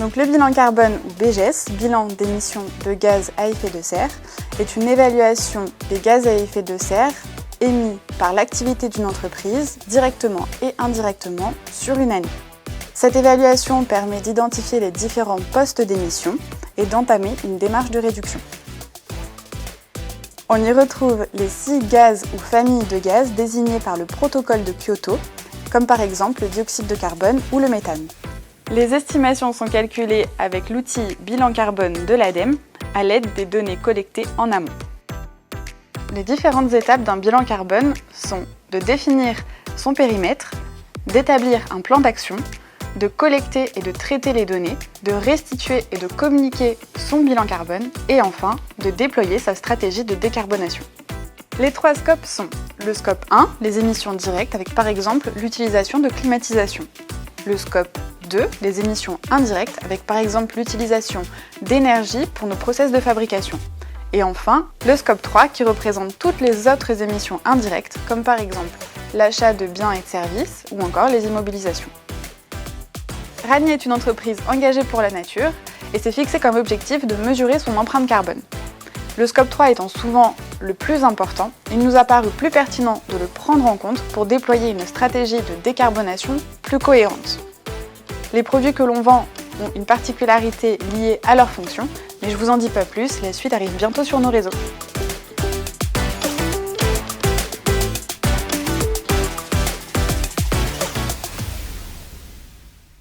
Donc le bilan carbone ou BGS, bilan d'émissions de gaz à effet de serre, est une évaluation des gaz à effet de serre émis par l'activité d'une entreprise, directement et indirectement, sur une année. Cette évaluation permet d'identifier les différents postes d'émission et d'entamer une démarche de réduction. On y retrouve les 6 gaz ou familles de gaz désignés par le protocole de Kyoto, comme par exemple le dioxyde de carbone ou le méthane. Les estimations sont calculées avec l'outil bilan carbone de l'ADEME à l'aide des données collectées en amont. Les différentes étapes d'un bilan carbone sont de définir son périmètre, d'établir un plan d'action, de collecter et de traiter les données, de restituer et de communiquer son bilan carbone et enfin de déployer sa stratégie de décarbonation. Les 3 scopes sont le scope 1, les émissions directes avec par exemple l'utilisation de climatisation. Le scope 2, les émissions indirectes avec par exemple l'utilisation d'énergie pour nos process de fabrication. Et enfin, le scope 3 qui représente toutes les autres émissions indirectes comme par exemple l'achat de biens et de services ou encore les immobilisations. Rani est une entreprise engagée pour la nature et s'est fixé comme objectif de mesurer son empreinte carbone. Le scope 3 étant souvent le plus important, il nous a paru plus pertinent de le prendre en compte pour déployer une stratégie de décarbonation plus cohérente. Les produits que l'on vend ont une particularité liée à leur fonction, mais je vous en dis pas plus, la suite arrive bientôt sur nos réseaux.